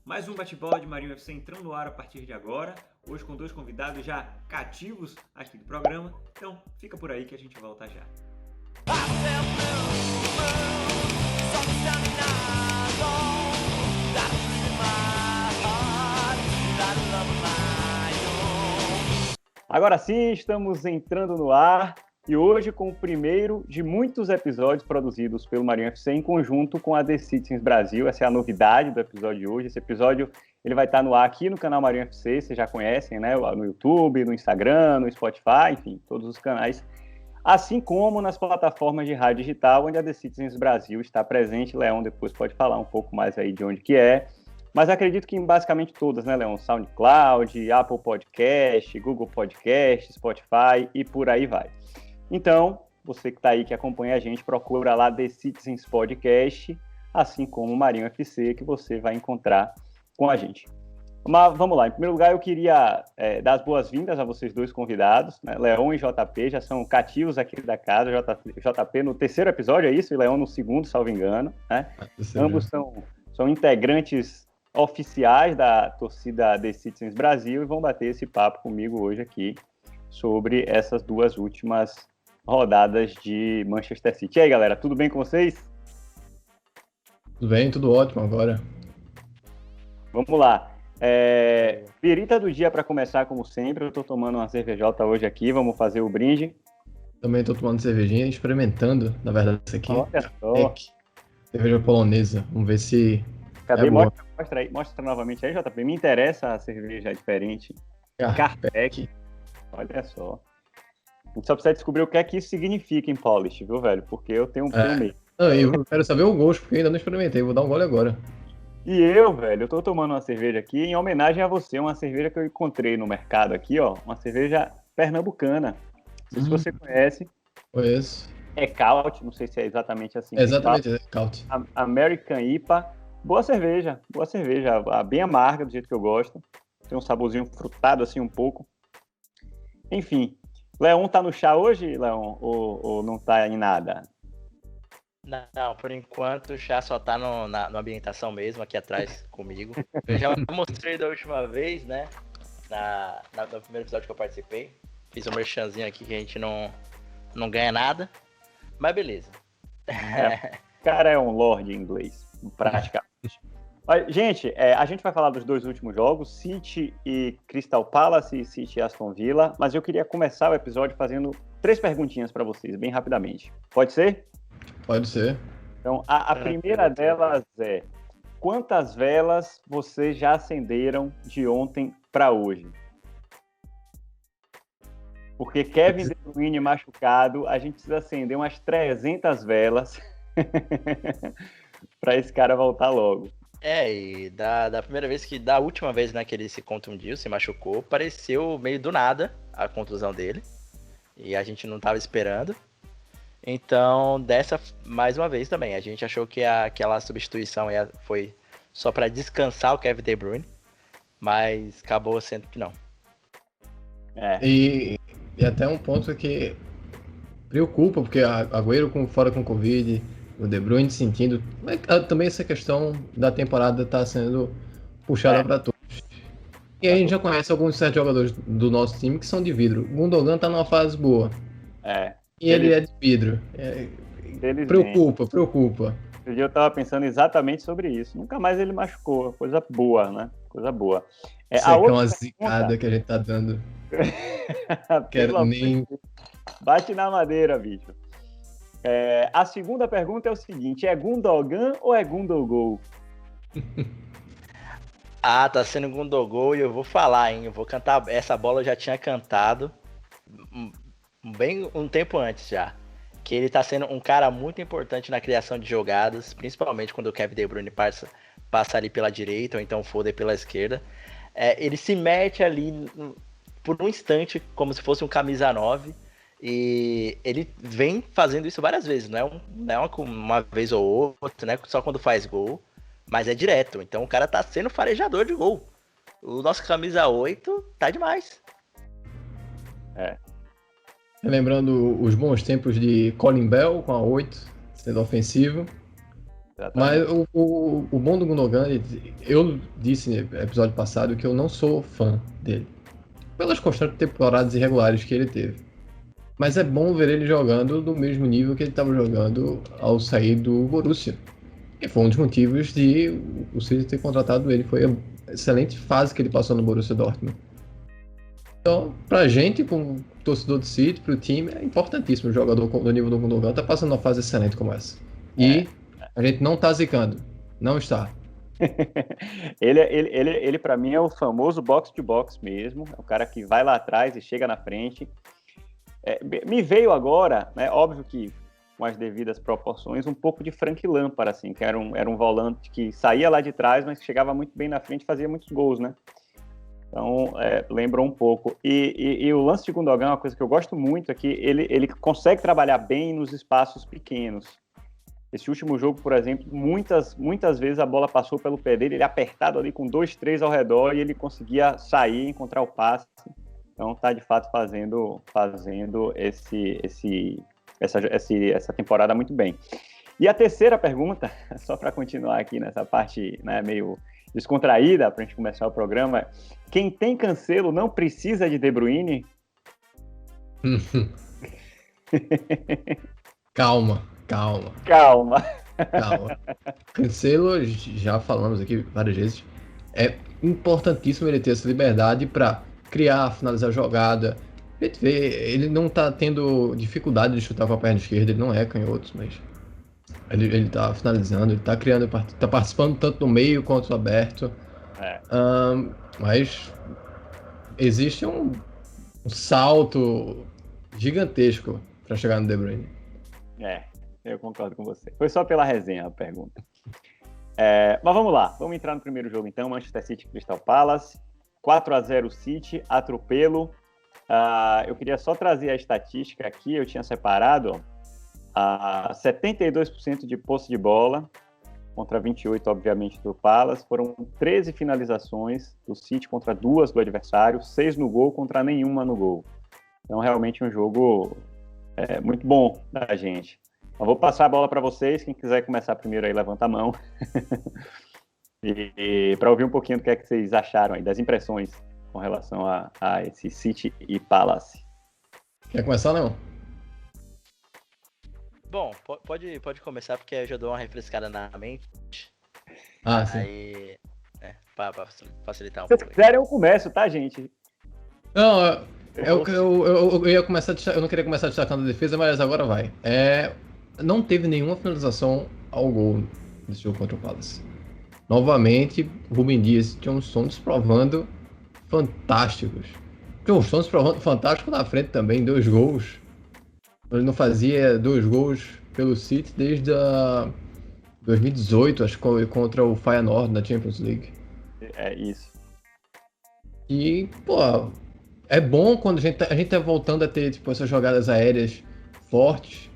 Mais um bate-bola de Marinho FC entrando no ar a partir de agora. Hoje com dois convidados já cativos aqui do programa. Então fica por aí que a gente volta já. Agora sim, estamos entrando no ar e hoje com o primeiro de muitos episódios produzidos pelo Marinho FC em conjunto com a The Citizens Brasil. Essa é a novidade do episódio de hoje. Esse episódio ele vai estar no ar aqui no canal Marinho FC, vocês já conhecem, né? No YouTube, no Instagram, no Spotify, enfim, todos os canais. Assim como nas plataformas de rádio digital, onde a The Citizens Brasil está presente. Leão depois pode falar um pouco mais aí de onde que é. Mas acredito que em basicamente todas, né, Leão? SoundCloud, Apple Podcast, Google Podcast, Spotify e por aí vai. Então, você que está aí, que acompanha a gente, procura lá The Citizens Podcast, assim como o Marinho FC, que você vai encontrar com a gente. Mas vamos lá, em primeiro lugar eu queria dar as boas-vindas a vocês dois convidados, né? Leão e JP já são cativos aqui da casa, JP no terceiro episódio, é isso? E Leão no segundo, salvo engano, né? Ambos são integrantes oficiais da torcida The Citizens Brasil e vão bater esse papo comigo hoje aqui sobre essas duas últimas rodadas de Manchester City. E aí, galera, tudo bem com vocês? Tudo bem, tudo ótimo agora. Vamos lá. Birita do dia para começar, como sempre. Eu tô tomando uma cervejota hoje aqui, vamos fazer o brinde. Também tô tomando cervejinha, experimentando, na verdade, isso aqui. Olha só. Cerveja polonesa, vamos ver se Cadê? Mostra novamente aí, JP. Me interessa a cerveja diferente. Carpec. Olha só. A gente só precisa descobrir o que é que isso significa em Polish, viu, velho? Porque eu tenho medo. Não, eu quero saber o gosto, porque eu ainda não experimentei. Vou dar um gole agora. E eu tô tomando uma cerveja aqui em homenagem a você. Uma cerveja que eu encontrei no mercado aqui, ó. Uma cerveja pernambucana. Não sei se você conhece. Conheço. É Caut, não sei se é exatamente assim. Exatamente, é Caut. American IPA. Boa cerveja. Bem amarga, do jeito que eu gosto. Tem um saborzinho frutado assim um pouco. Enfim. Leão tá no chá hoje, Leão? Ou não tá em nada? Não, por enquanto o chá só tá na ambientação mesmo, aqui atrás comigo. Eu já mostrei da última vez, né? No primeiro episódio que eu participei. Fiz um merchanzinho aqui que a gente não ganha nada. Mas beleza. O cara é um lord em inglês, praticamente. Gente, a gente vai falar dos dois últimos jogos, City e Crystal Palace e City e Aston Villa, mas eu queria começar o episódio fazendo 3 perguntinhas para vocês, bem rapidamente. Pode ser? Pode ser. Então, a primeira delas é: quantas velas vocês já acenderam de ontem para hoje? Porque Kevin De Bruyne machucado, a gente precisa acender umas 300 velas para esse cara voltar logo. E da última vez, né, que ele se contundiu, se machucou, pareceu meio do nada a contusão dele. E a gente não tava esperando. Então, mais uma vez também, a gente achou que aquela substituição foi só para descansar o Kevin De Bruyne, mas acabou sendo que não. E até um ponto que preocupa, porque Agüero fora com Covid, o De Bruyne sentindo, mas também essa questão da temporada está sendo puxada para todos. E a gente já conhece alguns certos jogadores do nosso time que são de vidro. O Gundogan está numa fase boa. E ele é de vidro. Preocupa. Esse dia eu estava pensando exatamente sobre isso. Nunca mais ele machucou. Coisa boa, né? Coisa boa. Isso é uma zicada que a gente tá dando. Quero nem... Bate na madeira, bicho. A segunda pergunta é o seguinte: é Gundogan ou é Gundogol? Tá sendo Gundogol e eu vou falar, hein? Eu vou cantar. Essa bola eu já tinha cantado bem um tempo antes já. Que ele tá sendo um cara muito importante na criação de jogadas, principalmente quando o Kevin De Bruyne passa ali pela direita ou então o Foden pela esquerda. Ele se mete ali por um instante como se fosse um camisa 9 e ele vem fazendo isso várias vezes, não é uma vez ou outra, né? Só quando faz gol, mas é direto. Então o cara tá sendo farejador de gol. O nosso camisa 8 tá demais. Lembrando os bons tempos de Colin Bell com a 8, sendo ofensivo. Mas o bom do Gundogan, eu disse no episódio passado que eu não sou fã dele. Pelas constantes temporadas irregulares que ele teve. Mas é bom ver ele jogando no mesmo nível que ele estava jogando ao sair do Borussia. E foi um dos motivos de o City ter contratado ele. Foi a excelente fase que ele passou no Borussia Dortmund. Então, pra gente, como torcedor do City, pro time, é importantíssimo o jogador do nível do Gundogan tá passando uma fase excelente como essa. E a gente não tá zicando. Não está. Ele para mim é o famoso box-to-box mesmo. É o cara que vai lá atrás e chega na frente. Me veio agora, né, óbvio que com as devidas proporções, um pouco de Frank Lampard, assim, que era um volante que saía lá de trás, mas que chegava muito bem na frente e fazia muitos gols, né? Então, lembrou um pouco. E o lance de Gundogan é uma coisa que eu gosto muito, é que ele consegue trabalhar bem nos espaços pequenos. Esse último jogo, por exemplo, muitas vezes a bola passou pelo pé dele, ele apertado ali com 2, 3 ao redor e ele conseguia sair, encontrar o passe. Então está de fato fazendo essa temporada muito bem. E a terceira pergunta, só para continuar aqui nessa parte, né, meio descontraída para a gente começar o programa, quem tem Cancelo não precisa de De Bruyne? Calma. Cancelo, já falamos aqui várias vezes, é importantíssimo ele ter essa liberdade para criar, finalizar a jogada. A gente vê, ele não tá tendo dificuldade de chutar com a perna esquerda, ele não é canhoto, mas ele tá finalizando, ele tá criando, tá participando tanto no meio quanto no aberto. Mas existe um salto gigantesco para chegar no De Bruyne. Eu concordo com você. Foi só pela resenha a pergunta. Mas vamos lá, vamos entrar no primeiro jogo então, Manchester City Crystal Palace, 4-0 City, atropelo. Eu queria só trazer a estatística aqui, eu tinha separado 72% de posse de bola, contra 28%, obviamente, do Palace. Foram 13 finalizações do City contra 2 do adversário, 6 no gol contra nenhuma no gol. Então, realmente, um jogo muito bom da gente. Eu vou passar a bola para vocês, quem quiser começar primeiro aí, levanta a mão. e para ouvir um pouquinho do que é que vocês acharam aí, das impressões com relação a esse City e Palace. Quer começar, Leão? Bom, pode começar, porque eu já dou uma refrescada na mente. Sim. Aí, pra facilitar um pouco. Se vocês quiserem, eu começo, tá, gente? Não, eu ia começar eu não queria começar destacando a defesa, mas agora vai. Não teve nenhuma finalização ao gol nesse jogo contra o Palace. Novamente, Rúben Dias e John Stones provando fantásticos. John Stones provando fantástico na frente também, 2 gols. Ele não fazia 2 gols pelo City desde 2018, acho que contra o Feyenoord na Champions League. É isso. E, é bom quando a gente tá voltando a ter essas jogadas aéreas fortes,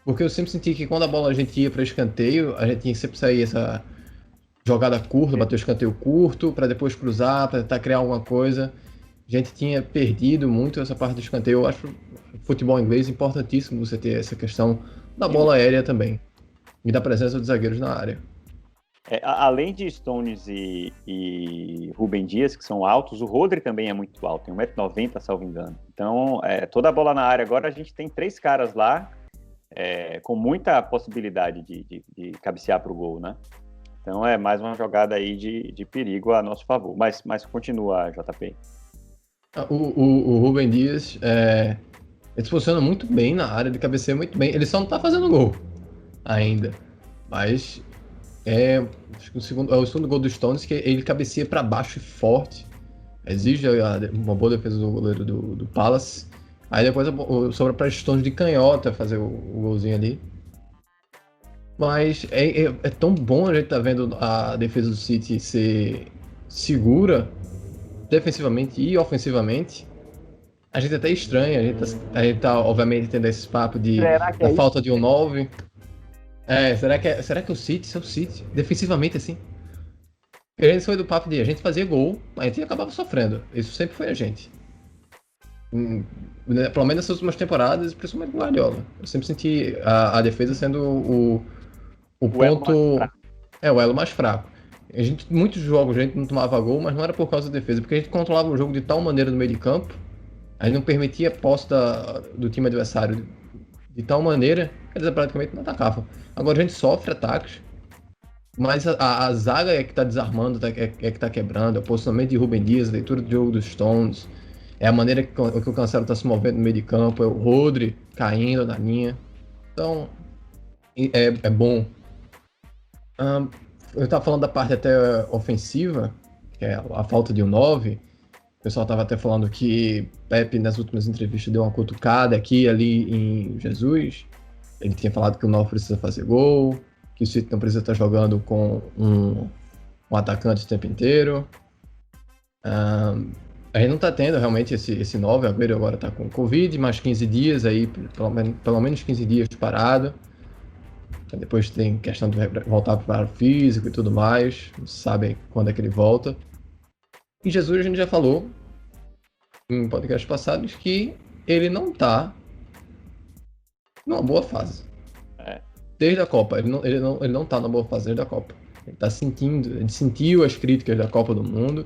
porque eu sempre senti que quando a bola a gente ia para escanteio, a gente tinha que sempre sair essa jogada curta, bater o escanteio curto, para depois cruzar, para tentar criar alguma coisa. A gente tinha perdido muito essa parte do escanteio. Eu acho o futebol inglês importantíssimo você ter essa questão da bola aérea também, e da presença dos zagueiros na área. Além de Stones e Rúben Dias, que são altos, o Rodri também é muito alto, tem 1,90 m, salvo engano. Então, toda a bola na área agora, a gente tem 3 caras lá, com muita possibilidade de cabecear para o gol, né? Então, é mais uma jogada aí de perigo a nosso favor. Mas continua, JP. O Rúben Dias, ele se posiciona muito bem na área, ele cabeceia muito bem. Ele só não tá fazendo gol ainda, mas... acho que o segundo gol do Stones, que ele cabeceia para baixo e forte. Exige uma boa defesa do goleiro do Palace. Aí depois sobra para Stones de canhota fazer o golzinho ali. Mas é tão bom a gente tá vendo a defesa do City ser segura defensivamente e ofensivamente. A gente até estranha, a gente tá obviamente tendo esse papo da falta de um 9. Será que o City é o City? Defensivamente, assim. A gente foi do papo de a gente fazia gol, a gente acabava sofrendo. Isso sempre foi a gente. Pelo menos nessas últimas temporadas, principalmente com o Guardiola. Eu sempre senti a defesa sendo O O elo mais ponto fraco. é o elo mais fraco. Muitos jogos a gente não tomava gol, mas não era por causa da defesa, porque a gente controlava o jogo de tal maneira no meio de campo, a gente não permitia a posse do time adversário de tal maneira que eles praticamente não atacavam. Agora a gente sofre ataques, mas a zaga é que tá desarmando, é que tá quebrando, é o posicionamento de Rubem Dias, a leitura do jogo dos Stones, é a maneira que o Cancelo tá se movendo no meio de campo, é o Rodri caindo na linha. Então, é bom. Eu estava falando da parte até ofensiva, que é a falta de um 9. O pessoal estava até falando que Pepe, nas últimas entrevistas, deu uma cutucada aqui e ali em Jesus. Ele tinha falado que o 9 precisa fazer gol, que o City não precisa estar jogando com um atacante o tempo inteiro. A gente não está tendo realmente esse 9. O Agüero agora está com Covid, mais 15 dias aí, pelo menos 15 dias parado. Depois tem questão de voltar para o físico e tudo mais. Não sabem quando é que ele volta. E Jesus, a gente já falou em podcasts passados que ele não está numa boa fase. Desde a Copa. Ele não tá numa boa fase desde a Copa. Ele sentiu as críticas da Copa do Mundo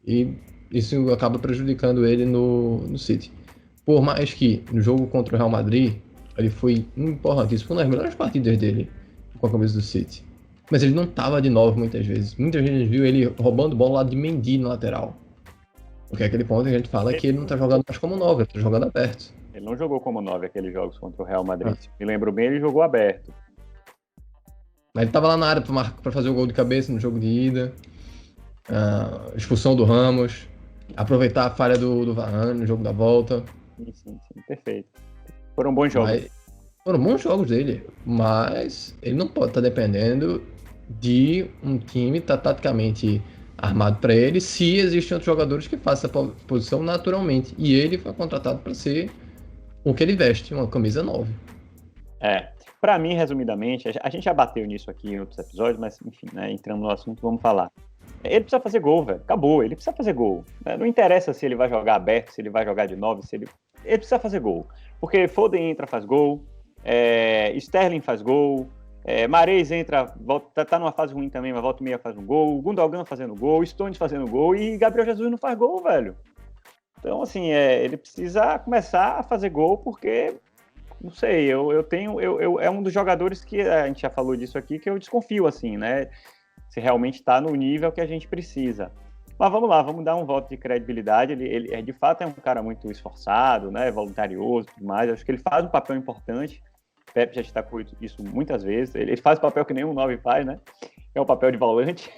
e isso acaba prejudicando ele no City. Por mais que no jogo contra o Real Madrid ele foi importantíssimo, foi uma das melhores partidas dele com a camisa do City. Mas ele não tava de novo muitas vezes. Muita gente viu ele roubando bola lá de Mendy na lateral. Porque é aquele ponto que a gente fala que ele não tá jogando mais como 9, ele tá jogando aberto. Ele não jogou como 9 aqueles jogos contra o Real Madrid. Me lembro bem, ele jogou aberto. Mas ele tava lá na área pra fazer o gol de cabeça no jogo de ida. Expulsão do Ramos. Aproveitar a falha do Varane no jogo da volta. Sim, perfeito. Foram bons jogos. Foram bons jogos dele, mas ele não pode estar dependendo de um time estar taticamente armado para ele se existem outros jogadores que façam essa posição naturalmente. E ele foi contratado para ser o que ele veste, uma camisa 9. Para mim, resumidamente, a gente já bateu nisso aqui em outros episódios, mas enfim, né, entrando no assunto, vamos falar. Ele precisa fazer gol, velho. Acabou, ele precisa fazer gol. Não interessa se ele vai jogar aberto, se ele vai jogar de 9, ele precisa fazer gol. Porque Foden entra, faz gol, Sterling faz gol, Mahrez entra, tá numa fase ruim também, mas volta e meia faz um gol, Gundogan fazendo gol, Stones fazendo gol e Gabriel Jesus não faz gol, velho. Então, assim, ele precisa começar a fazer gol porque, não sei, é um dos jogadores que a gente já falou disso aqui, que eu desconfio, assim, né? Se realmente está no nível que a gente precisa. Mas vamos lá, vamos dar um voto de credibilidade. Ele de fato é um cara muito esforçado, né, voluntarioso e tudo mais. Acho que ele faz um papel importante. O Pepe já destacou isso muitas vezes. Ele faz o papel que nenhum 9 faz, né? É o papel de volante.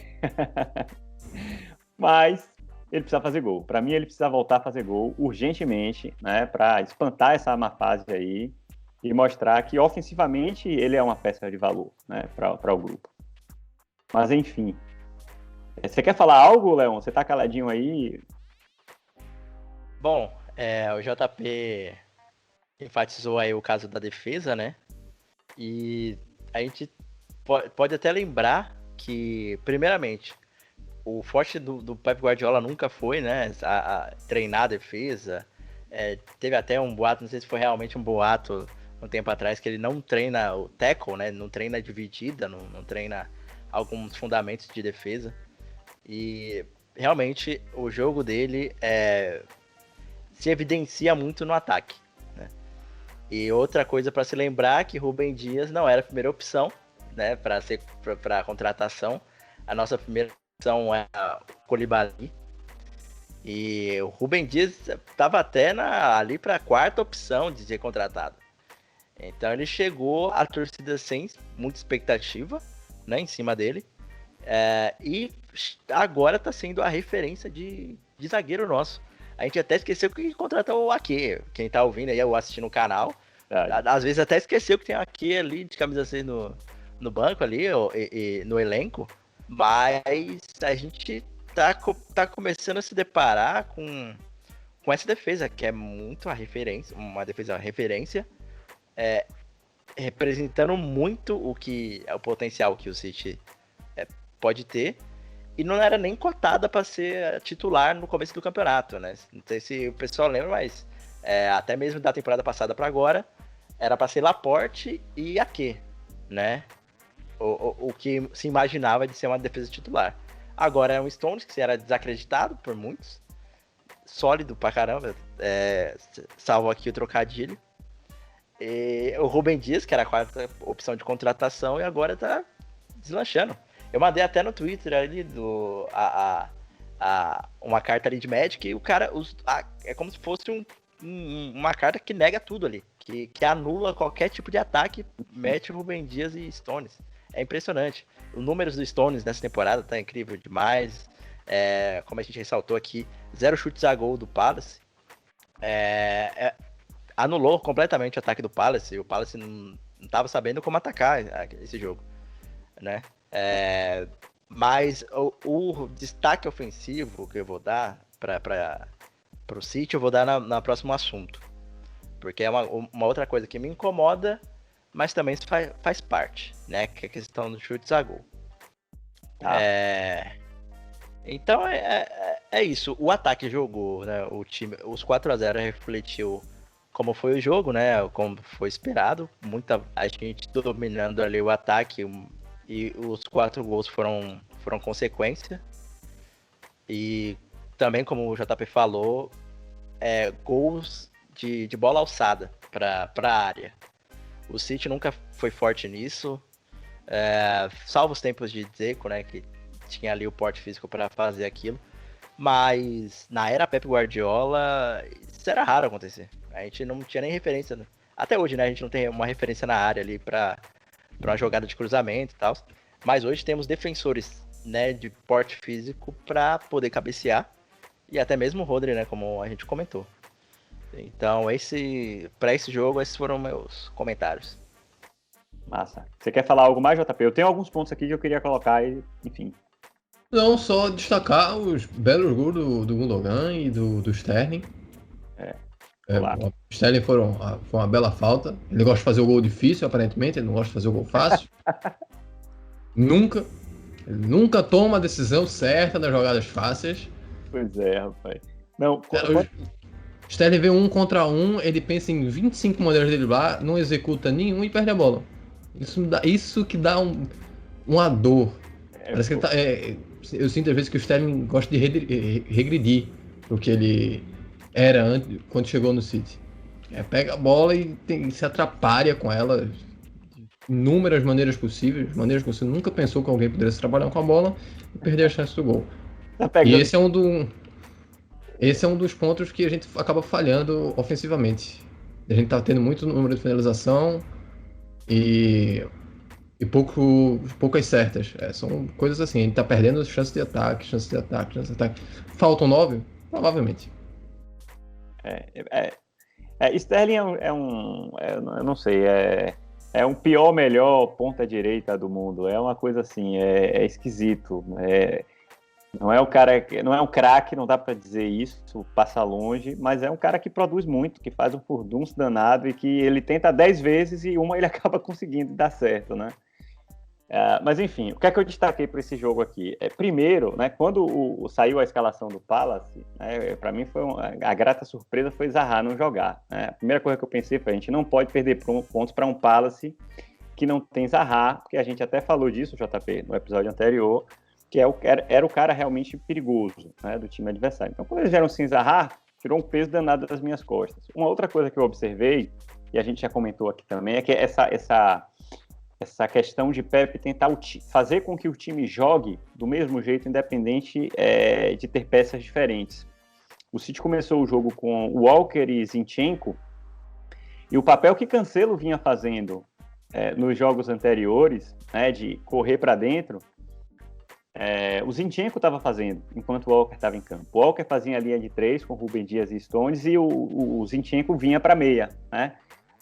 Mas ele precisa fazer gol. Para mim, ele precisa voltar a fazer gol urgentemente, né, para espantar essa má fase aí e mostrar que ofensivamente ele é uma peça de valor, né, para o grupo. Mas enfim. Você quer falar algo, Leon? Você tá caladinho aí? Bom, o JP enfatizou aí o caso da defesa, né? E a gente pode até lembrar que, primeiramente, o forte do Pep Guardiola nunca foi, né, a treinar a defesa. Teve até um boato, não sei se foi realmente um boato um tempo atrás, que ele não treina o tackle, né? Não treina a dividida, não treina alguns fundamentos de defesa. E realmente o jogo dele se evidencia muito no ataque, né? E outra coisa para se lembrar é que Rubem Dias não era a primeira opção, né, para a contratação. A nossa primeira opção é o Koulibaly. E o Rubem Dias estava até ali para a quarta opção de ser contratado. Então ele chegou à torcida sem muita expectativa, né, em cima dele, e agora está sendo a referência de zagueiro nosso. A gente até esqueceu que contratou o Ake. Quem tá ouvindo aí ou assistindo o canal, às vezes até esqueceu que tem o Ake ali de camisa 6 no banco ali, e no elenco, mas a gente tá começando a se deparar com essa defesa, que é muito a referência, uma defesa referência, representando muito o potencial que o City pode ter, e não era nem cotada para ser titular no começo do campeonato, né? Não sei se o pessoal lembra, mas até mesmo da temporada passada para agora, era para ser Laporte e Ake, né? o que se imaginava de ser uma defesa titular. Agora é um Stones que era desacreditado por muitos, sólido pra caramba, salvo aqui o trocadilho. E o Rubem Dias, que era a quarta opção de contratação, e agora tá deslanchando. Eu mandei até no Twitter ali uma carta ali de Magic, e o cara é como se fosse uma carta que nega tudo ali, que anula qualquer tipo de ataque, mete Rubem Dias e Stones. É impressionante. Os números do Stones nessa temporada tá incrível demais. Como a gente ressaltou aqui, 0 chutes a gol do Palace. Anulou completamente o ataque do Palace. O Palace não estava sabendo como atacar esse jogo, né? Mas o destaque ofensivo que eu vou dar para o City, eu vou dar na próximo assunto. Porque é uma outra coisa que me incomoda, mas também faz parte, né? Que é a questão dos chutes a gol. Então é isso. O ataque jogou, né? O time, os 4-0 refletiu como foi o jogo, né? Como foi esperado. A gente dominando ali o ataque, e os 4 gols foram consequência. E também, como o JP falou, gols de bola alçada para a área. O City nunca foi forte nisso, salvo os tempos de Dzeko, né? Que tinha ali o porte físico para fazer aquilo. Mas na era Pep Guardiola, isso era raro acontecer. A gente não tinha nem referência. Até hoje, né? A gente não tem uma referência na área ali para uma jogada de cruzamento e tal. Mas hoje temos defensores, né, de porte físico para poder cabecear. E até mesmo o Rodri, né? Como a gente comentou. Então, para esse jogo, esses foram meus comentários. Massa. Você quer falar algo mais, JP? Eu tenho alguns pontos aqui que eu queria colocar e, enfim. Não, só destacar os belos gols do Gundogan e do Sterling. O Sterling foi uma bela falta. Ele gosta de fazer o gol difícil, aparentemente. Ele não gosta de fazer o gol fácil. Ele nunca toma a decisão certa nas jogadas fáceis. Pois é, rapaz. Não, Sterling vê 1 contra 1, ele pensa em 25 maneiras de driblar, não executa nenhum e perde a bola. Isso que dá uma dor. Parece que ele tá, eu sinto às vezes que o Sterling gosta de regredir o que ele era antes, quando chegou no City. Pega a bola e se atrapalha com ela de inúmeras maneiras possíveis, maneiras que você nunca pensou que alguém pudesse trabalhar com a bola e perder a chance do gol. E esse é um dos pontos que a gente acaba falhando ofensivamente. A gente tá tendo muito número de finalização e poucas certas. São coisas assim, a gente tá perdendo chances de ataque. Faltam 9? Provavelmente. Sterling eu não sei, é um pior, melhor ponta-direita do mundo. É uma coisa assim, é esquisito. Não é um craque, não dá para dizer isso, passa longe, mas é um cara que produz muito, que faz um furdunço danado e que ele tenta 10 vezes e uma ele acaba conseguindo dar certo, né? Mas enfim, o que é que eu destaquei para esse jogo aqui? Primeiro, né, quando saiu a escalação do Palace, né, para mim a grata surpresa foi Zaha não jogar. Né? A primeira coisa que eu pensei foi: a gente não pode perder pontos para um Palace que não tem Zaha, porque a gente até falou disso, JP, no episódio anterior, que era o cara realmente perigoso, né, do time adversário. Então, quando eles vieram sem Zaha, tirou um peso danado das minhas costas. Uma outra coisa que eu observei, e a gente já comentou aqui também, é que essa questão de Pep tentar fazer com que o time jogue do mesmo jeito, independente de ter peças diferentes. O City começou o jogo com Walker e Zinchenko, e o papel que Cancelo vinha fazendo nos jogos anteriores, né, de correr para dentro, o Zinchenko estava fazendo, enquanto o Walker estava em campo. O Walker fazia a linha de 3 com Rubem Dias e Stones, e o Zinchenko vinha para meia, né,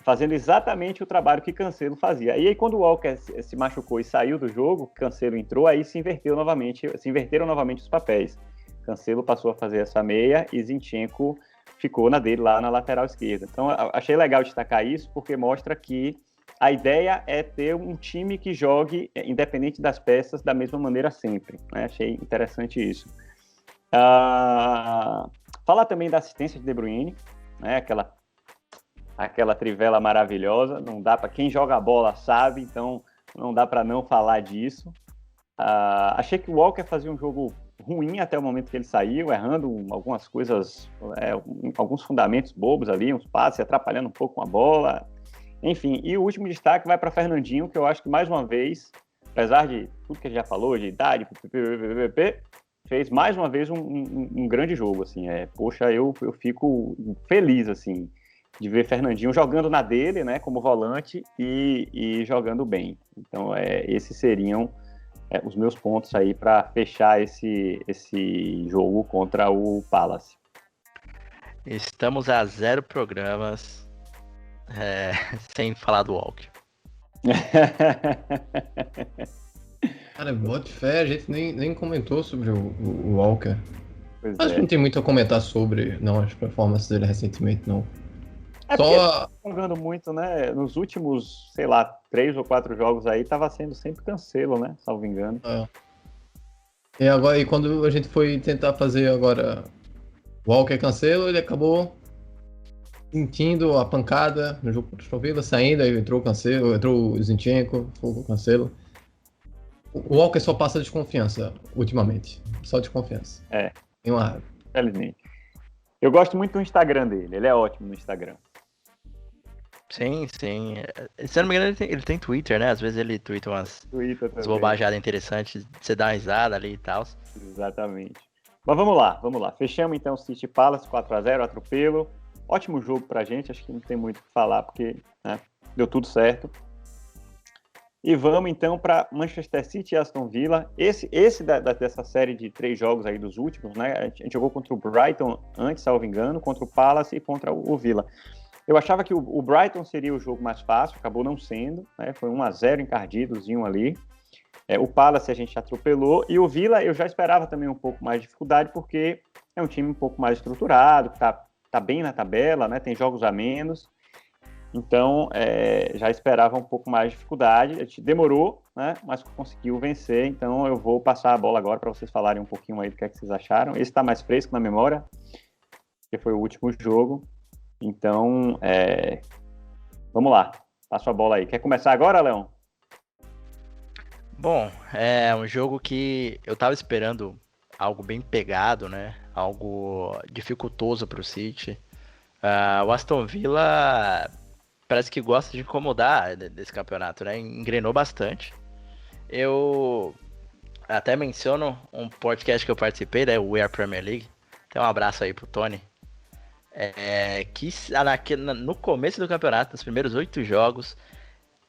fazendo exatamente o trabalho que Cancelo fazia. E aí, quando o Walker se machucou e saiu do jogo, Cancelo entrou, aí se inverteram novamente os papéis. Cancelo passou a fazer essa meia e Zinchenko ficou na dele lá na lateral esquerda. Então, achei legal destacar isso, porque mostra que a ideia é ter um time que jogue, independente das peças, da mesma maneira sempre. Né? Achei interessante isso. Falar também da assistência de De Bruyne, né? Aquela trivela maravilhosa, não dá para quem joga a bola sabe, então não dá para não falar disso. Achei que o Walker fazia um jogo ruim até o momento que ele saiu, errando algumas coisas, alguns fundamentos bobos ali, uns passes, atrapalhando um pouco com a bola. Enfim, e o último destaque vai para Fernandinho, que eu acho que mais uma vez, apesar de tudo que a gente já falou, de idade, fez mais uma vez um grande jogo, assim. Poxa, eu fico feliz, assim, de ver Fernandinho jogando na dele, né, como volante e jogando bem. Então, esses seriam os meus pontos aí para fechar esse jogo contra o Palace. Estamos a 0 programas sem falar do Walker. Cara, bote fé, a gente nem comentou sobre o Walker. Pois Acho que não tem muito a comentar sobre as performances dele recentemente, não. Porque tá jogando muito, né? Nos últimos, sei lá, 3 ou 4 jogos aí, tava sendo sempre Cancelo, né? Salvo engano. E quando a gente foi tentar fazer agora Walker Cancelo, ele acabou sentindo a pancada no jogo contra o Aston Villa, saindo, aí entrou o Cancelo, entrou o Zinchenko, foi o Cancelo. O Walker só passa desconfiança, ultimamente. Só desconfiança. Tem uma raiva. Felizmente. Eu gosto muito do Instagram dele, ele é ótimo no Instagram. Sim. Se eu não me engano, ele tem Twitter, né? Às vezes ele twitta umas bobajadas interessantes, você dá uma risada ali e tal. Exatamente. Mas vamos lá. Fechamos então o City Palace 4-0, atropelo. Ótimo jogo pra gente, acho que não tem muito o que falar, porque deu tudo certo. E vamos então para Manchester City e Aston Villa. Esse dessa série de 3 jogos aí dos últimos, né? A gente jogou contra o Brighton antes, salvo engano, contra o Palace e contra o Villa. Eu achava que o Brighton seria o jogo mais fácil, acabou não sendo, né? Foi 1-0 encardidozinho ali. O Palace a gente atropelou, e o Villa eu já esperava também um pouco mais de dificuldade, porque é um time um pouco mais estruturado, que tá bem na tabela, né? Tem jogos a menos. Então, já esperava um pouco mais de dificuldade. A gente demorou, né? Mas conseguiu vencer. Então, eu vou passar a bola agora para vocês falarem um pouquinho aí do que é que vocês acharam. Esse está mais fresco na memória, porque foi o último jogo. Então, vamos lá. Passo a bola aí. Quer começar agora, Leão? Bom, é um jogo que eu tava esperando algo bem pegado, né? Algo dificultoso para o City. O Aston Villa parece que gosta de incomodar desse campeonato, né? Engrenou bastante. Eu até menciono um podcast que eu participei, né? O We Are Premier League. Então um abraço aí pro Tony. Que no começo do campeonato, nos primeiros 8 jogos,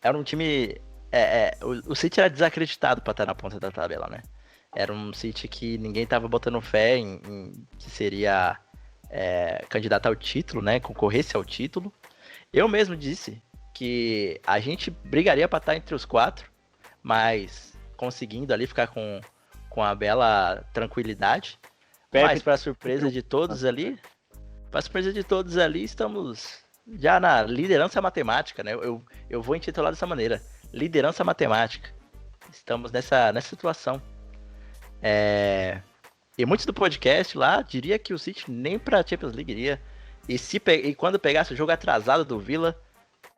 era um time... o City era desacreditado para estar na ponta da tabela, né? Era um City que ninguém tava botando fé em que seria candidato ao título, né? Concorresse ao título. Eu mesmo disse que a gente brigaria para estar entre os 4, mas conseguindo ali ficar com a bela tranquilidade. Mas para surpresa de todos ali, estamos já na liderança matemática, né? Eu vou intitular dessa maneira: liderança matemática. Estamos nessa situação. E muitos do podcast lá diria que o City nem para Champions League iria. E quando pegasse o jogo atrasado do Villa,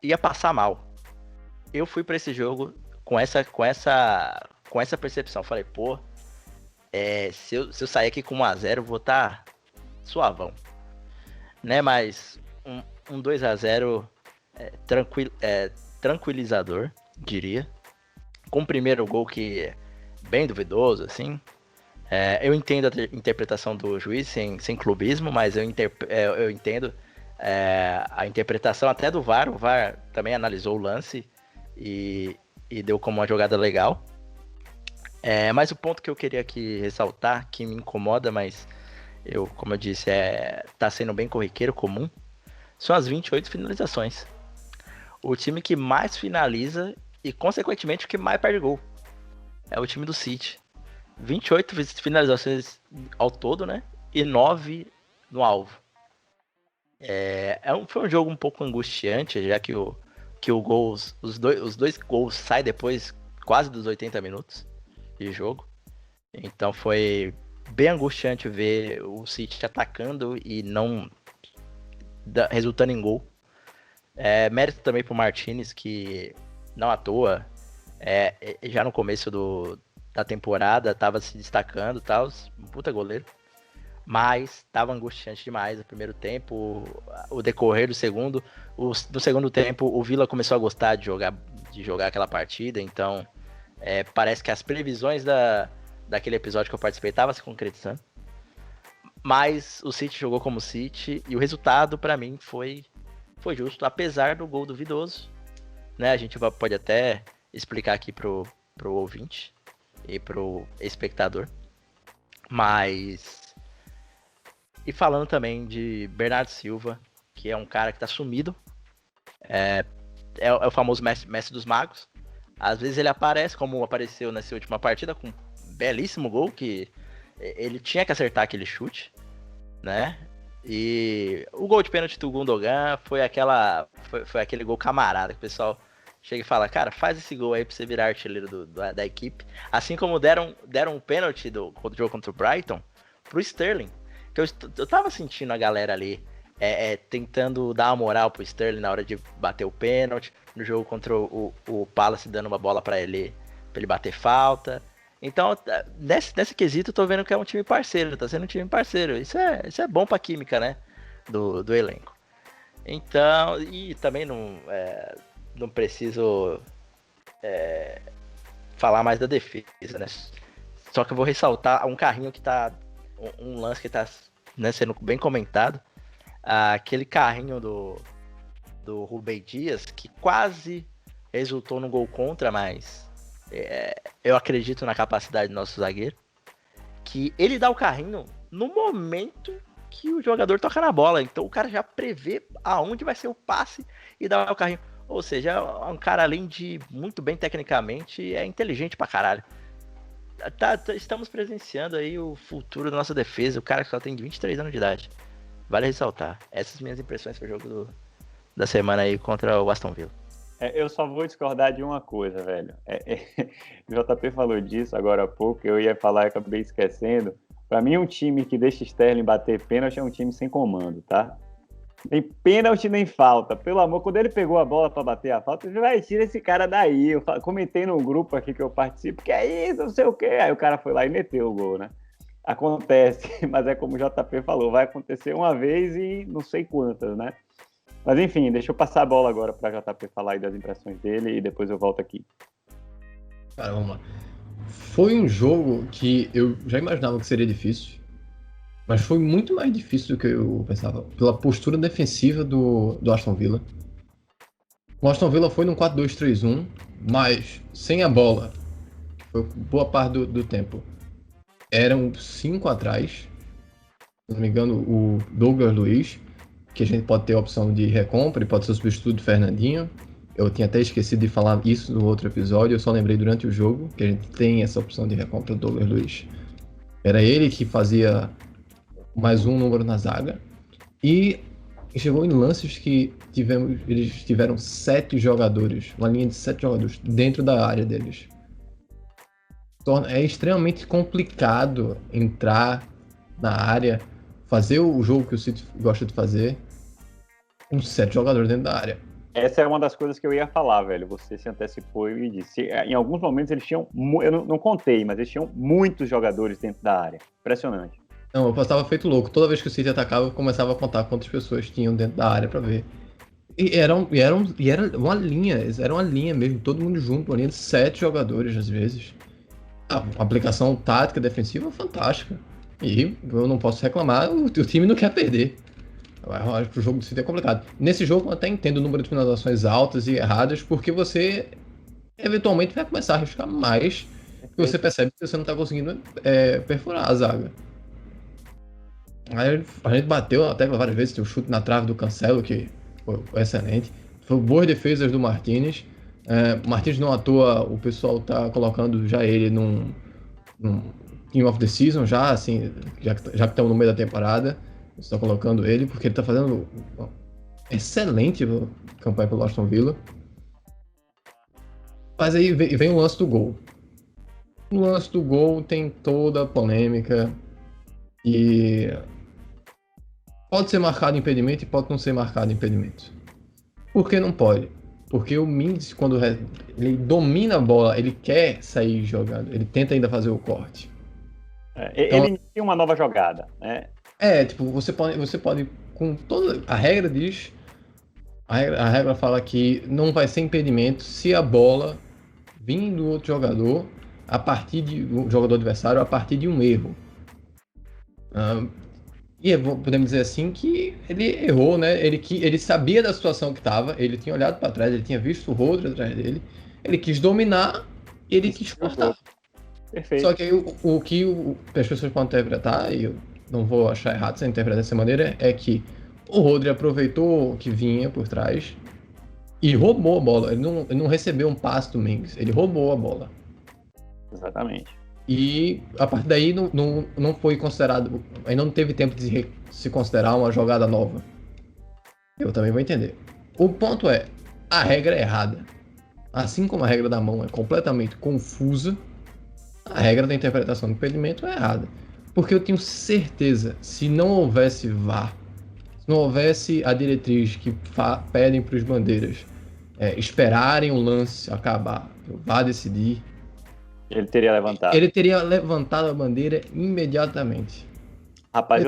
ia passar mal. Eu fui para esse jogo com essa percepção. Falei, se eu sair aqui com 1-0, vou estar suavão. Né? Mas um 2-0 tranquilizador, diria. Com o primeiro gol que é bem duvidoso, assim. Eu entendo a interpretação do juiz sem clubismo, mas eu entendo a interpretação até do VAR. O VAR também analisou o lance e deu como uma jogada legal. Mas o ponto que eu queria aqui ressaltar, que me incomoda, mas como eu disse, tá sendo bem corriqueiro, comum, são as 28 finalizações. O time que mais finaliza e, consequentemente, o que mais perde gol é o time do City. 28 finalizações ao todo, né? E 9 no alvo. Foi um jogo um pouco angustiante, já que os dois gols saem depois quase dos 80 minutos de jogo. Então foi bem angustiante ver o City atacando e não resultando em gol. Mérito também pro Martinez, que não à toa Já no começo da temporada, tava se destacando e tal, um puta goleiro. Mas tava angustiante demais o primeiro tempo, o decorrer do segundo. No segundo tempo, o Villa começou a gostar de jogar aquela partida, então parece que as previsões daquele episódio que eu participei estavam se concretizando. Mas o City jogou como City e o resultado, pra mim, foi justo, apesar do gol duvidoso. Né? A gente pode até explicar aqui pro ouvinte e pro espectador. Mas... E falando também de Bernardo Silva, que é um cara que tá sumido. É o famoso mestre dos magos. Às vezes ele aparece, como apareceu nessa última partida, com um belíssimo gol, que ele tinha que acertar aquele chute, né? E o gol de pênalti do Gundogan foi aquele gol camarada, que o pessoal chega e fala, cara, faz esse gol aí pra você virar artilheiro da equipe. Assim como deram um pênalti do jogo contra o Brighton pro Sterling. Que eu tava sentindo a galera ali tentando dar uma moral pro Sterling na hora de bater o pênalti, no jogo contra o Palace dando uma bola pra ele bater falta. Então, nesse quesito, eu tô vendo que é um time parceiro, tá sendo um time parceiro. Isso é bom pra química, né, do elenco. Então, e também não preciso falar mais da defesa, né? Só que eu vou ressaltar um carrinho que tá... Um lance que tá, né, sendo bem comentado. Aquele carrinho do Rubem Dias, que quase resultou no gol contra, mas eu acredito na capacidade do nosso zagueiro. Que ele dá o carrinho no momento que o jogador toca na bola. Então o cara já prevê aonde vai ser o passe e dá o carrinho. Ou seja, é um cara, além de muito bem tecnicamente, é inteligente pra caralho. Estamos presenciando aí o futuro da nossa defesa, o cara que só tem 23 anos de idade. Vale ressaltar. Essas minhas impressões pro jogo da semana aí contra o Aston Villa. Eu só vou discordar de uma coisa, velho. O JP falou disso agora há pouco, eu ia falar e acabei esquecendo. Pra mim, um time que deixa Sterling bater pênalti é um time sem comando, tá? Nem pênalti nem falta. Pelo amor, quando ele pegou a bola pra bater a falta, ele vai, tira esse cara daí. Eu comentei no grupo aqui que eu participo, que é isso, não sei o quê. Aí o cara foi lá e meteu o gol, né? Acontece, mas é como o JP falou, vai acontecer uma vez e não sei quantas, né? Mas enfim, deixa eu passar a bola agora pra JP falar aí das impressões dele e depois eu volto aqui. Cara, vamos lá. Foi um jogo que eu já imaginava que seria difícil. Mas foi muito mais difícil do que eu pensava, pela postura defensiva do Aston Villa. O Aston Villa foi num 4-2-3-1, mas sem a bola, foi boa parte do tempo. Eram 5 atrás, se não me engano, o Douglas Luiz, que a gente pode ter a opção de recompra e pode ser o substituto do Fernandinho. Eu tinha até esquecido de falar isso no outro episódio, eu só lembrei durante o jogo que a gente tem essa opção de recompra do Douglas Luiz. Era ele que fazia mais um número na zaga, e chegou em lances que eles tiveram 7 jogadores, uma linha de 7 jogadores dentro da área deles. É extremamente complicado entrar na área, fazer o jogo que o City gosta de fazer, com 7 jogadores dentro da área. Essa é uma das coisas que eu ia falar, velho. Você se antecipou e disse. Em alguns momentos eles tinham, eu não contei, mas eles tinham muitos jogadores dentro da área. Impressionante. Não, eu estava feito louco. Toda vez que o City atacava, eu começava a contar quantas pessoas tinham dentro da área pra ver. E era uma linha, era uma linha mesmo, todo mundo junto, uma linha de 7 jogadores às vezes. A aplicação tática defensiva é fantástica. E eu não posso reclamar, o time não quer perder. Eu acho que o jogo do City é complicado. Nesse jogo eu até entendo o número de finalizações altas e erradas, porque você eventualmente vai começar a arriscar mais, e você percebe que você não está conseguindo perfurar a zaga. Aí a gente bateu até várias vezes, tem o chute na trave do Cancelo, que foi excelente. Foi boas defesas do Martínez. Martínez não à toa, o pessoal tá colocando já ele num Team of the Season, já assim, já que estamos no meio da temporada. Estão colocando ele, porque ele tá fazendo uma excelente campanha pelo Aston Villa. Mas aí vem o lance do gol. O lance do gol tem toda a polêmica. E pode ser marcado impedimento e pode não ser marcado impedimento. Por que não pode? Porque o Mings, quando ele domina a bola, ele quer sair jogando, ele tenta ainda fazer o corte. Então, ele inicia uma nova jogada, né? Tipo, você pode com toda a regra diz, a regra fala que não vai ser impedimento se a bola vir do outro jogador do jogador adversário a partir de um erro. E podemos dizer assim que ele errou, né? Ele sabia da situação que estava, ele tinha olhado para trás, ele tinha visto o Rodri atrás dele, ele quis dominar e ele quis cortar. Perfeito. Só que aí, o que as pessoas podem interpretar, e eu não vou achar errado se interpretar dessa maneira, é que o Rodri aproveitou o que vinha por trás e roubou a bola. Ele não recebeu um passe do Mings, ele roubou a bola. Exatamente. E a partir daí não foi considerado, aí não teve tempo de se considerar uma jogada nova. Eu também vou entender. O ponto é, a regra é errada. Assim como a regra da mão é completamente confusa, a regra da interpretação do impedimento é errada. Porque eu tenho certeza, se não houvesse VAR, se não houvesse a diretriz que pedem para os bandeiras esperarem o lance acabar, o VAR decidir, ele teria levantado. Ele teria levantado a bandeira imediatamente. Rapaz,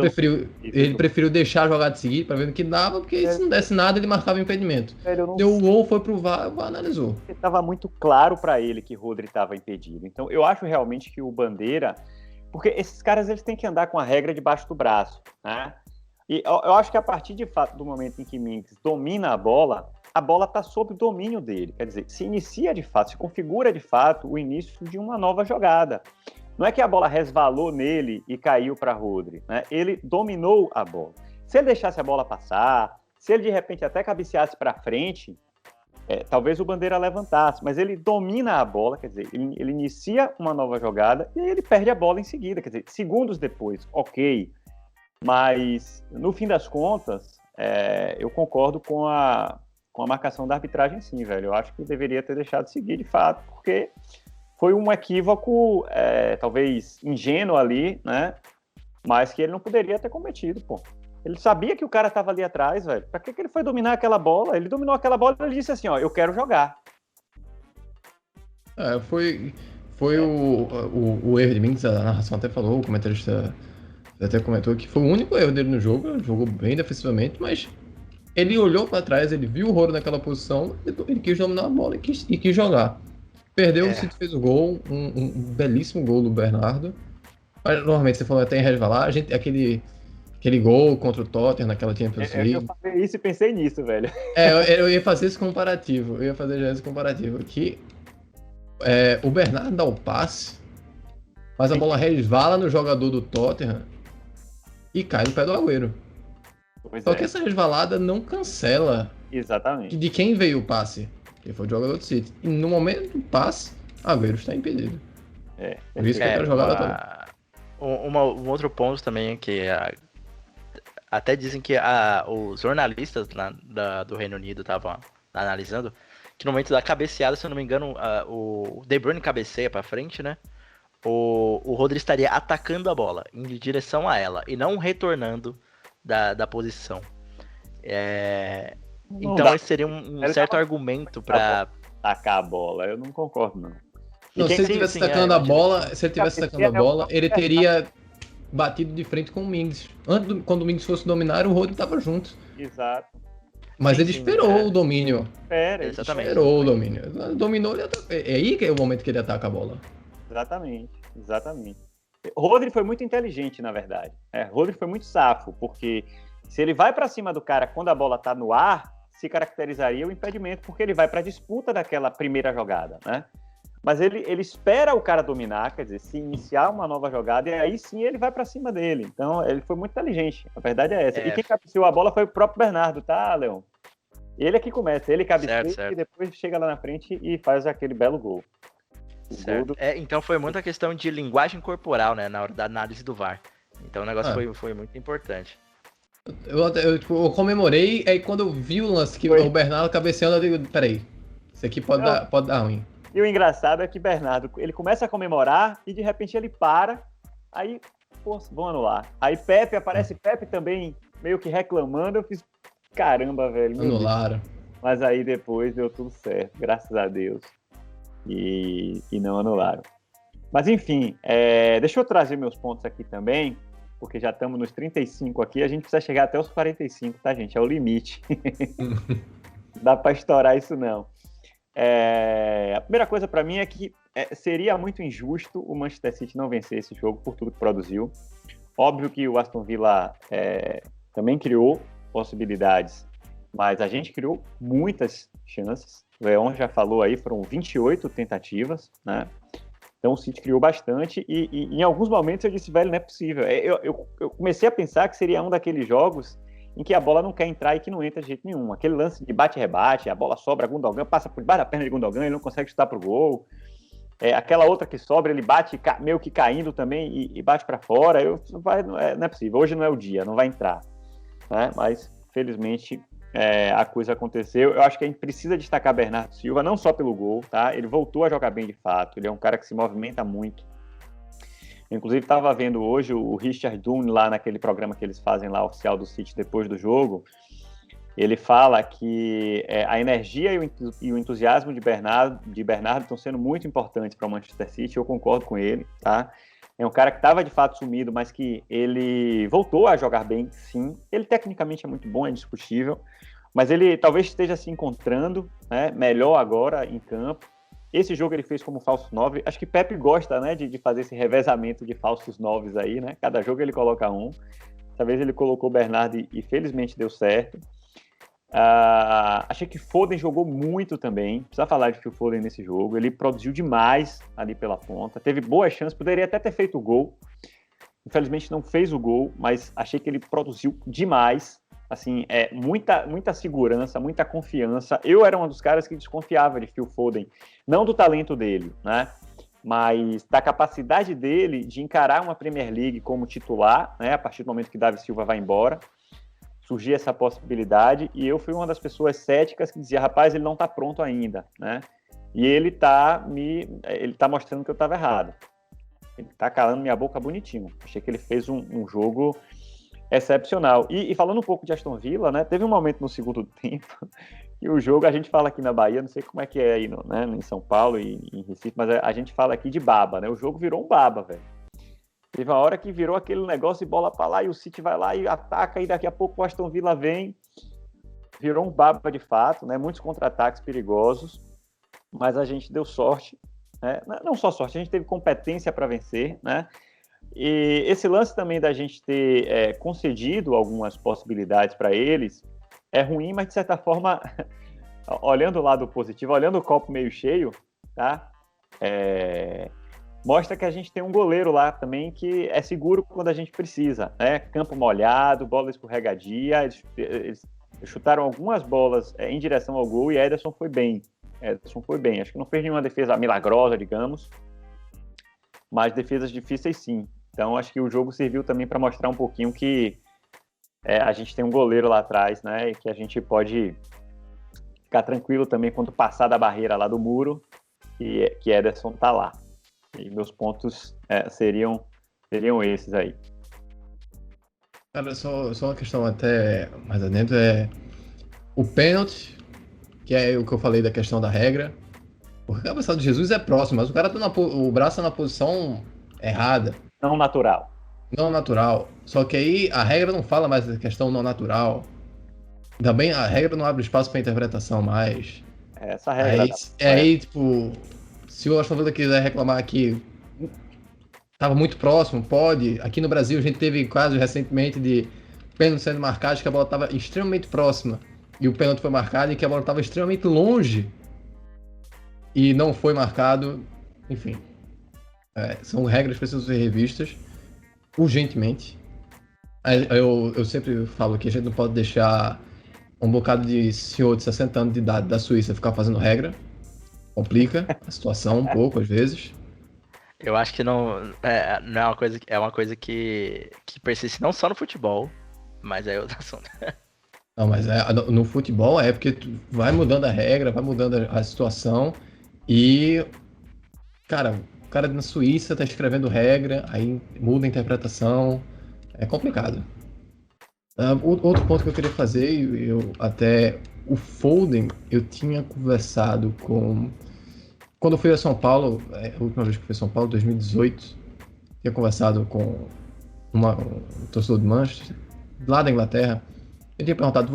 ele preferiu deixar a jogada seguir para ver o que dava, porque se não desse nada, ele marcava o impedimento. Deu o gol, foi pro VAR, o VAR analisou. Estava muito claro para ele que Rodri estava impedido. Então, eu acho realmente que o Bandeira... Porque esses caras, eles têm que andar com a regra debaixo do braço, né? E eu acho que a partir, de fato, do momento em que Mings domina a bola está sob o domínio dele. Quer dizer, se inicia de fato, se configura de fato o início de uma nova jogada. Não é que a bola resvalou nele e caiu para Rodri, né? Ele dominou a bola. Se ele deixasse a bola passar, se ele de repente até cabeceasse para frente, talvez o Bandeira levantasse, mas ele domina a bola, quer dizer, ele inicia uma nova jogada e aí ele perde a bola em seguida, quer dizer, segundos depois, ok, mas no fim das contas, eu concordo com a marcação da arbitragem sim, velho, eu acho que deveria ter deixado seguir de fato, porque foi um equívoco, talvez ingênuo ali, né, mas que ele não poderia ter cometido, pô. Ele sabia que o cara estava ali atrás, velho. Pra que ele foi dominar aquela bola? Ele dominou aquela bola e ele disse assim, ó, eu quero jogar. Foi o erro de Mings, a narração até falou, o comentarista até comentou que foi o único erro dele no jogo, ele jogou bem defensivamente, mas ele olhou para trás, ele viu o Rodri naquela posição, ele quis dominar a bola e quis jogar. Perdeu, o City fez o gol, um belíssimo gol do Bernardo. Mas, normalmente, você falou até em resvalar, aquele gol contra o Tottenham naquela Champions League. Eu falei isso e pensei nisso, velho. Eu ia fazer esse comparativo. Que o Bernardo dá o passe, mas a bola resvala no jogador do Tottenham e cai no pé do Agüero. Só que essa resvalada não cancela exatamente de quem veio o passe, que foi o jogador do City. E no momento do passe, Agüero está impedido. Por isso que eu quero jogar toda. Um outro ponto também que até dizem que os jornalistas do Reino Unido estavam analisando que no momento da cabeceada, se eu não me engano, o De Bruyne cabeceia pra frente, né? O Rodri estaria atacando a bola em direção a ela e não retornando da posição. Então esse seria um certo argumento para atacar a bola. Eu não concordo, não. Se ele tivesse atacando a bola, ele teria batido de frente com o Mings. Quando o Mings fosse dominar, o Rodri estava junto. Exato. Mas ele esperou o domínio. Exatamente. Esperou o domínio. Dominou, ele é aí que é o momento que ele ataca a bola. Exatamente. Rodri foi muito inteligente, na verdade. Rodri foi muito safo, porque se ele vai para cima do cara quando a bola está no ar, se caracterizaria o impedimento, porque ele vai para a disputa daquela primeira jogada, né? Mas ele espera o cara dominar, quer dizer, se iniciar uma nova jogada, e aí sim ele vai para cima dele. Então, ele foi muito inteligente. A verdade é essa. E quem cabeceou a bola foi o próprio Bernardo, tá, Leon? Ele é que começa. Ele cabeceia e depois chega lá na frente e faz aquele belo gol. Certo. Então foi muita questão de linguagem corporal, né, na hora da análise do VAR. Então o negócio foi muito importante. Eu comemorei, aí quando eu vi o lance que o Bernardo cabeceando, eu digo, peraí, isso aqui pode dar ruim. E o engraçado é que Bernardo, ele começa a comemorar e de repente ele para, aí, pô, vão anular. Aí Pepe, aparece Pepe também meio que reclamando, eu fiz, caramba, velho. Anularam. mas aí depois deu tudo certo, graças a Deus, e não anularam. Mas enfim, deixa eu trazer meus pontos aqui também, porque já estamos nos 35 aqui, a gente precisa chegar até os 45, tá, gente? É o limite. Não dá para estourar isso, não. A primeira coisa para mim é que seria muito injusto o Manchester City não vencer esse jogo por tudo que produziu. Óbvio que o Aston Villa também criou possibilidades, mas a gente criou muitas chances. O Leon já falou aí, foram 28 tentativas, né? Então o City criou bastante e em alguns momentos eu disse, velho, não é possível. Eu comecei a pensar que seria um daqueles jogos em que a bola não quer entrar e que não entra de jeito nenhum. Aquele lance de bate-rebate, a bola sobra, Gundogan passa por debaixo da perna de Gundogan, ele não consegue chutar pro gol. Aquela outra que sobra, ele bate meio que caindo também e bate para fora. Não é possível, hoje não é o dia, não vai entrar. Né? Mas, felizmente, a coisa aconteceu. Eu acho que a gente precisa destacar Bernardo Silva, não só pelo gol, tá? Ele voltou a jogar bem de fato, ele é um cara que se movimenta muito. Inclusive, estava vendo hoje o Richard Dunne lá naquele programa que eles fazem lá, oficial do City, depois do jogo. Ele fala que a energia e o entusiasmo de Bernardo estão sendo muito importantes para o Manchester City, eu concordo com ele, tá? É um cara que estava de fato sumido, mas que ele voltou a jogar bem, sim. Ele tecnicamente é muito bom, é indiscutível, mas ele talvez esteja se encontrando, né, melhor agora em campo. Esse jogo ele fez como falso 9. Acho que Pepe gosta, né, de fazer esse revezamento de falsos 9 aí, né? Cada jogo ele coloca um. Dessa vez ele colocou o Bernardo e felizmente deu certo. Achei que Foden jogou muito também. Precisa falar de Phil Foden nesse jogo. Ele produziu demais ali pela ponta. Teve boas chances, poderia até ter feito o gol. Infelizmente não fez o gol, mas achei que ele produziu demais. Assim, muita segurança, muita confiança. Eu era um dos caras que desconfiava de Phil Foden, não do talento dele, né? Mas da capacidade dele de encarar uma Premier League como titular, né? A partir do momento que David Silva vai embora, surgia essa possibilidade, e eu fui uma das pessoas céticas que dizia, rapaz, ele não está pronto ainda, né? E ele tá mostrando que eu estava errado. Ele está calando minha boca bonitinho. Achei que ele fez um jogo excepcional. E falando um pouco de Aston Villa, né, teve um momento no segundo tempo que o jogo, a gente fala aqui na Bahia, não sei como é que é aí em São Paulo e em Recife, mas a gente fala aqui de baba, né? O jogo virou um baba, velho. Teve uma hora que virou aquele negócio de bola para lá e o City vai lá e ataca e daqui a pouco o Aston Villa vem. Virou um baba de fato, né? Muitos contra-ataques perigosos, mas a gente deu sorte, né? Não só sorte, a gente teve competência para vencer, né? E esse lance também da gente ter concedido algumas possibilidades para eles é ruim, mas de certa forma, olhando o lado positivo, olhando o copo meio cheio, tá? Mostra que a gente tem um goleiro lá também que é seguro quando a gente precisa, né? Campo molhado, bola escorregadia, eles chutaram algumas bolas em direção ao gol e Ederson foi bem. Acho que não fez nenhuma defesa milagrosa, digamos, mas defesas difíceis sim. Então, acho que o jogo serviu também para mostrar um pouquinho que a gente tem um goleiro lá atrás, né? E que a gente pode ficar tranquilo também quando passar da barreira lá do muro, que Ederson tá lá. E meus pontos seriam esses aí. Cara, só uma questão até mais adentro o pênalti, que é o que eu falei da questão da regra. Porque a cabeçada de Jesus é próximo, mas o cara tá o braço na posição errada. Não natural. Não natural. Só que aí a regra não fala mais da questão não natural. Também a regra não abre espaço para interpretação mais. Essa regra. Aí, tipo, se o Aston Villa quiser reclamar que estava muito próximo, pode. Aqui no Brasil a gente teve casos recentemente de pênalti sendo marcado, que a bola estava extremamente próxima e o pênalti foi marcado e que a bola estava extremamente longe e não foi marcado. Enfim. São regras que precisam ser revistas urgentemente. Eu sempre falo que a gente não pode deixar um bocado de senhor de 60 anos de idade da Suíça ficar fazendo regra. Complica a situação um pouco, às vezes. Eu acho que não é uma coisa que persiste não só no futebol, mas é outro assunto. Não, mas no futebol porque tu vai mudando a regra, vai mudando a situação e, cara, o cara na Suíça tá escrevendo regra, aí muda a interpretação, é complicado. Outro ponto que eu queria fazer, o Foden, eu tinha conversado com... Quando eu fui a São Paulo, a última vez que eu fui a São Paulo, 2018, tinha conversado com um torcedor de Manchester, lá da Inglaterra. Eu tinha perguntado,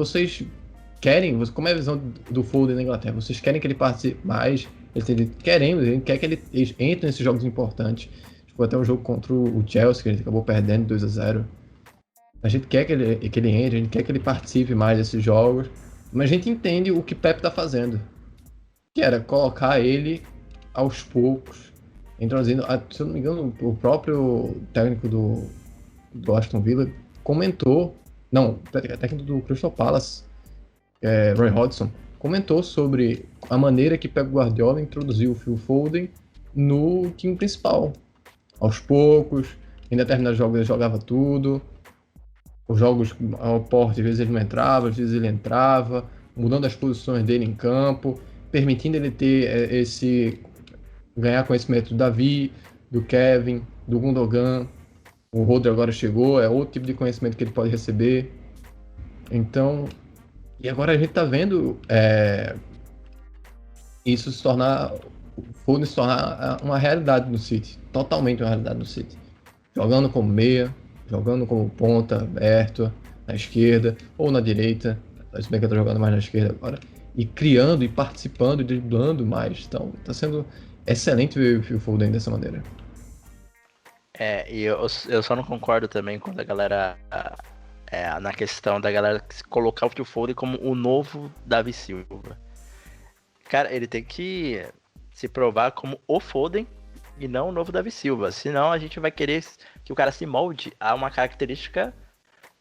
como é a visão do Foden na Inglaterra? Vocês querem que ele participe mais? Ele quer que ele entre nesses jogos importantes. Foi até um jogo contra o Chelsea, que a gente acabou perdendo 2-0. A gente quer que ele entre, a gente quer que ele participe mais desses jogos, mas a gente entende o que Pep está fazendo, que era colocar ele aos poucos, introduzindo, se eu não me engano, o próprio técnico do Aston Villa comentou, não, o técnico do Crystal Palace, Roy Hodgson, comentou sobre a maneira que Pep Guardiola introduziu o Phil Foden no time principal, aos poucos, em determinados jogos ele jogava tudo. Os jogos ao porte, às vezes ele não entrava, às vezes ele entrava, mudando as posições dele em campo, permitindo ele ter ganhar conhecimento do Davi, do Kevin, do Gundogan. O Rodri agora chegou, é outro tipo de conhecimento que ele pode receber. Então, e agora a gente tá vendo isso se tornar uma realidade no City, totalmente uma realidade no City. Jogando como meia, jogando como ponta, aberto, na esquerda ou na direita, se bem que eu tô jogando mais na esquerda agora, e criando e participando e driblando mais. Então, tá sendo excelente ver o Phil Foden dessa maneira. E eu só não concordo também com a galera, na questão da galera colocar o Phil Foden como o novo Davi Silva. Cara, ele tem que se provar como o Foden e não o novo Davi Silva. Senão a gente vai querer que o cara se molde a uma característica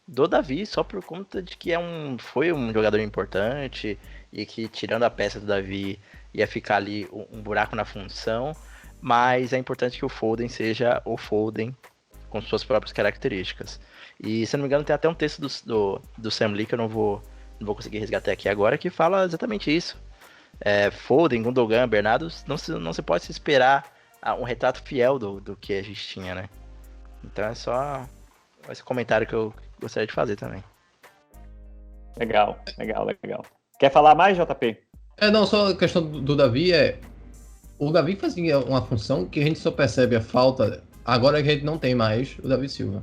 do Davi só por conta de que foi um jogador importante e que, tirando a peça do Davi, ia ficar ali um buraco na função. Mas é importante que o Foden seja o Foden com suas próprias características. E, se não me engano, tem até um texto do Sam Lee que eu não vou conseguir resgatar aqui agora, que fala exatamente isso. Foden, Gundogan, Bernardo, não se pode se esperar um retrato fiel do que a gente tinha, né? Então é só esse comentário que eu gostaria de fazer também. Legal. Quer falar mais, JP? Não, só a questão do Davi o Davi fazia uma função que a gente só percebe a falta agora que a gente não tem mais o Davi Silva.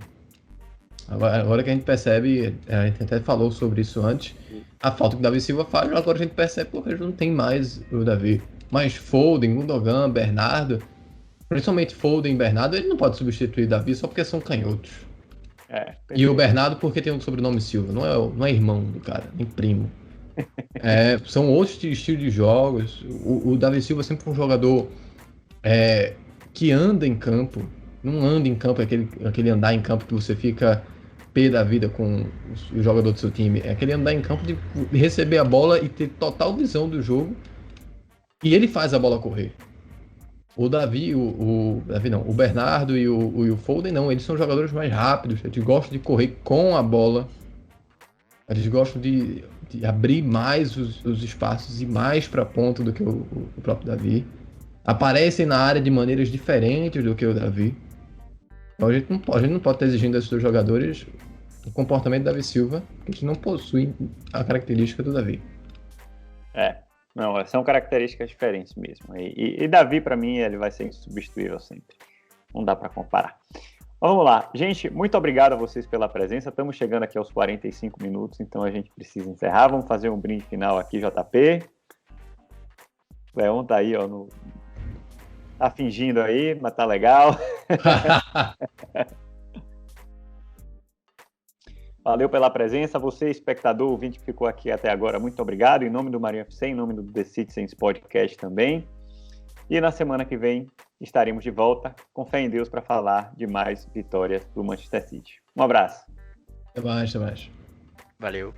Agora que a gente percebe, a gente até falou sobre isso antes, a falta que o Davi Silva faz, agora a gente percebe porque a gente não tem mais o Davi. Mas Foden, Gundogan, Bernardo, principalmente Foden e Bernardo, ele não pode substituir Davi só porque são canhotos. E o Bernardo porque tem um sobrenome Silva, não é irmão do cara, nem primo. São outros estilos de jogos. O Davi Silva sempre foi um jogador que anda em campo. Não anda em campo, aquele andar em campo que você fica pé da vida com o jogador do seu time. É aquele andar em campo de receber a bola e ter total visão do jogo. E ele faz a bola correr. O Davi, o Bernardo e o Foden não, eles são jogadores mais rápidos, eles gostam de correr com a bola, eles gostam de abrir mais os espaços e mais para a ponta do que o próprio Davi. Aparecem na área de maneiras diferentes do que o Davi. Então a gente não pode estar exigindo desses dois jogadores o comportamento do Davi Silva, que eles não possuem a característica do Davi. Não, são características diferentes mesmo. E Davi, para mim, ele vai ser insubstituível sempre. Não dá para comparar. Mas vamos lá. Gente, muito obrigado a vocês pela presença. Estamos chegando aqui aos 45 minutos, então a gente precisa encerrar. Vamos fazer um brinde final aqui, JP. O Leon tá aí, ó. Tá fingindo aí, mas tá legal. Valeu pela presença. Você, espectador, ouvinte que ficou aqui até agora, muito obrigado. Em nome do Marinho FC, em nome do The Citizens Podcast também. E na semana que vem estaremos de volta, com fé em Deus, para falar de mais vitórias do Manchester City. Um abraço. Até mais. Valeu.